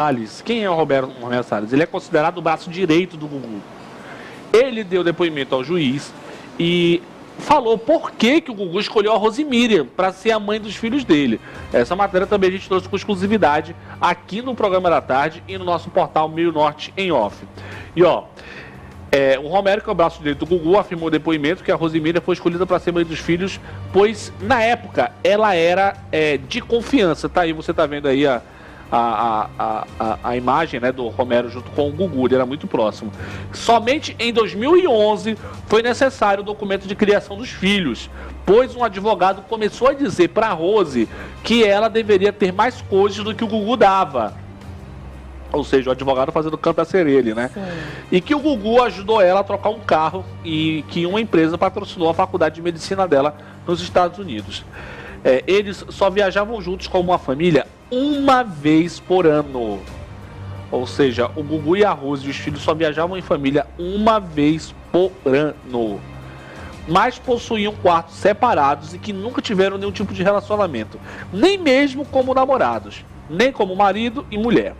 Salles. Quem é o Romero Salles? Ele é considerado o braço direito do Gugu. Ele deu depoimento ao juiz e falou por que o Gugu escolheu a Rosemiriam para ser a mãe dos filhos dele. Essa matéria também a gente trouxe com exclusividade aqui no Programa da Tarde e no nosso portal Meio Norte em Off. E ó, o Romero, que é o braço direito do Gugu, afirmou no depoimento que a Rosemiriam foi escolhida para ser mãe dos filhos, pois na época ela era de confiança. Tá aí, você tá vendo aí a imagem, né, do Romero junto com o Gugu, ele era muito próximo. Somente em 2011 foi necessário o documento de criação dos filhos, pois um advogado começou a dizer para a Rose que ela deveria ter mais coisas do que o Gugu dava. Ou seja, o advogado fazendo cantacerelha, né? Sim. E que o Gugu ajudou ela a trocar um carro e que uma empresa patrocinou a faculdade de medicina dela nos Estados Unidos. Eles só viajavam juntos como uma família uma vez por ano. Ou seja, o Gugu e a Rose e os filhos só viajavam em família uma vez por ano. Mas possuíam quartos separados e que nunca tiveram nenhum tipo de relacionamento. Nem mesmo como namorados, nem como marido e mulher.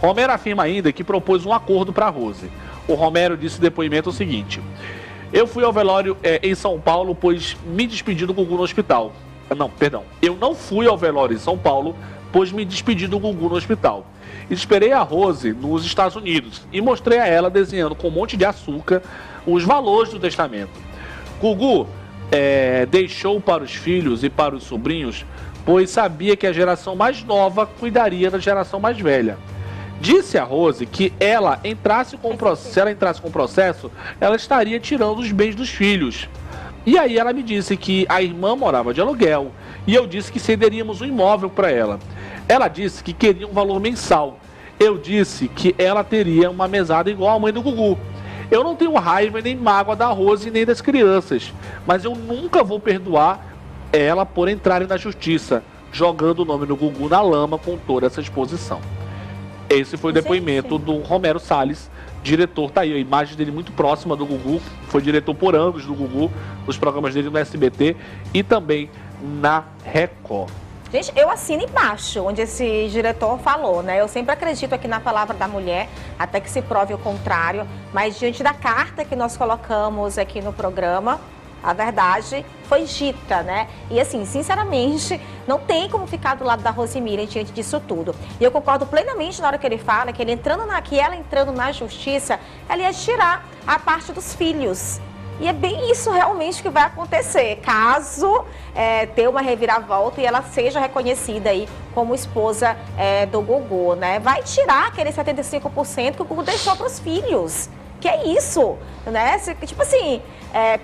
Romero afirma ainda que propôs um acordo para Rose. O Romero disse no depoimento o seguinte: eu fui ao velório em São Paulo, pois me despedi do Gugu no hospital. Não, perdão. Eu não fui ao velório em São Paulo, pois me despedi do Gugu no hospital. Esperei a Rose nos Estados Unidos e mostrei a ela desenhando com um monte de açúcar os valores do testamento. Gugu deixou para os filhos e para os sobrinhos, pois sabia que a geração mais nova cuidaria da geração mais velha. Disse a Rose que se ela entrasse com o processo, ela estaria tirando os bens dos filhos. E aí ela me disse que a irmã morava de aluguel e eu disse que cederíamos um imóvel para ela. Ela disse que queria um valor mensal. Eu disse que ela teria uma mesada igual a mãe do Gugu. Eu não tenho raiva nem mágoa da Rose nem das crianças, mas eu nunca vou perdoar ela por entrarem na justiça, jogando o nome do Gugu na lama com toda essa exposição. Esse foi o depoimento do Romero Salles, diretor. Tá aí a imagem dele muito próxima do Gugu, foi diretor por anos do Gugu, nos programas dele no SBT e também na Record. Gente, eu assino embaixo, onde esse diretor falou, né? Eu sempre acredito aqui na palavra da mulher, até que se prove o contrário, mas diante da carta que nós colocamos aqui no programa, a verdade foi dita, né? E assim, sinceramente, não tem como ficar do lado da Rosemiriam diante disso tudo. E eu concordo plenamente na hora que ele fala que ela entrando na justiça, ela ia tirar a parte dos filhos. E é bem isso realmente que vai acontecer, caso tenha uma reviravolta e ela seja reconhecida aí como esposa do Gugu, né? Vai tirar aquele 75% que o Gugu deixou para os filhos. Que é isso, né? Tipo assim,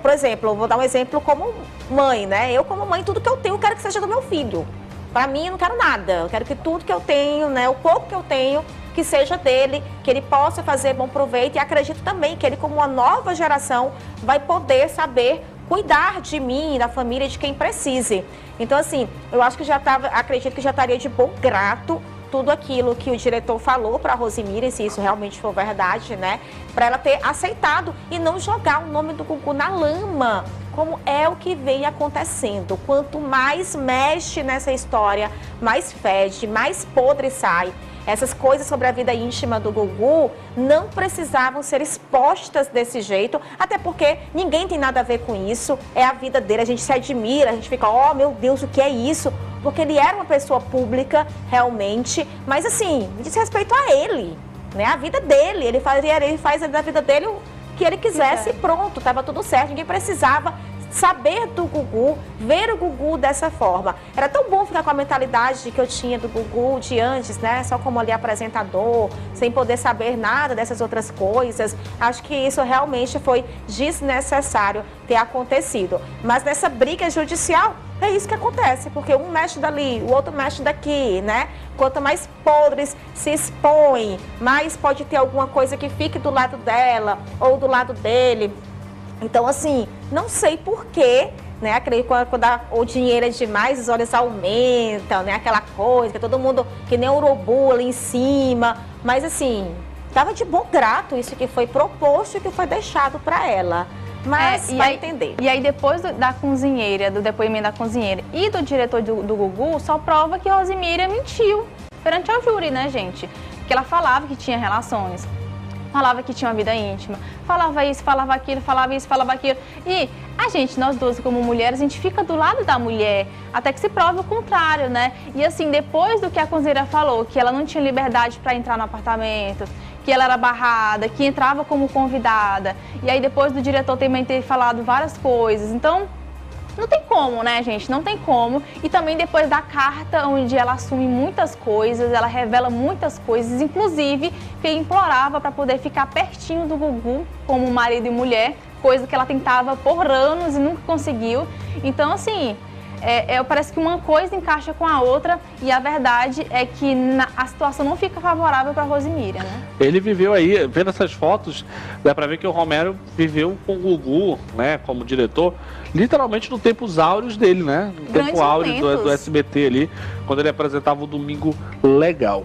por exemplo, eu vou dar um exemplo como mãe, né? Eu como mãe, tudo que eu tenho, eu quero que seja do meu filho. Para mim, eu não quero nada. Eu quero que tudo que eu tenho, né? O pouco que eu tenho, que seja dele, que ele possa fazer bom proveito. E acredito também que ele, como uma nova geração, vai poder saber cuidar de mim, da família, de quem precise. Então, assim, eu acho que acredito que já estaria de bom grato tudo aquilo que o diretor falou para a Rosemiriam, se isso realmente for verdade, né? Para ela ter aceitado e não jogar o nome do Gugu na lama, como é o que vem acontecendo. Quanto mais mexe nessa história, mais fede, mais podre sai. Essas coisas sobre a vida íntima do Gugu não precisavam ser expostas desse jeito, até porque ninguém tem nada a ver com isso, é a vida dele, a gente se admira, a gente fica, oh meu Deus, o que é isso? Porque ele era uma pessoa pública, realmente, mas assim, diz respeito a ele, né? A vida dele, ele faz da vida dele o que ele quisesse e pronto, estava tudo certo, ninguém precisava saber do Gugu, ver o Gugu dessa forma. Era tão bom ficar com a mentalidade que eu tinha do Gugu de antes, né? Só como ali apresentador, sem poder saber nada dessas outras coisas. Acho que isso realmente foi desnecessário ter acontecido. Mas nessa briga judicial, é isso que acontece, porque um mexe dali, o outro mexe daqui, né? Quanto mais podres se expõem, mais pode ter alguma coisa que fique do lado dela ou do lado dele. Então, assim, não sei porquê, né? Acredito que quando o dinheiro é demais, os olhos aumentam, né? Aquela coisa, que todo mundo, que nem um urubu ali em cima. Mas, assim, estava de bom grato isso que foi proposto e que foi deixado para ela. Mas vai entender. E aí, depois da cozinheira, do depoimento da cozinheira e do diretor do Gugu, só prova que a Rosemiriam mentiu perante ao júri, né, gente? que ela falava que tinha relações, falava que tinha uma vida íntima, falava isso, falava aquilo, falava isso, falava aquilo. E a gente, nós duas como mulheres, a gente fica do lado da mulher, até que se prove o contrário, né? E assim, depois do que a cozinheira falou, que ela não tinha liberdade para entrar no apartamento, que ela era barrada, que entrava como convidada, e aí depois do diretor também ter falado várias coisas, então não tem como, né, gente? Não tem como. E também depois da carta, onde ela assume muitas coisas, ela revela muitas coisas, inclusive que ele implorava para poder ficar pertinho do Gugu, como marido e mulher, coisa que ela tentava por anos e nunca conseguiu. Então, assim, parece que uma coisa encaixa com a outra e a verdade é que a situação não fica favorável para Rosemíria, né? Ele viveu aí, vendo essas fotos, dá pra ver que o Romero viveu com o Gugu, né, como diretor, literalmente no tempos áureos dele, né? No tempo áureo do SBT ali, quando ele apresentava o Domingo Legal.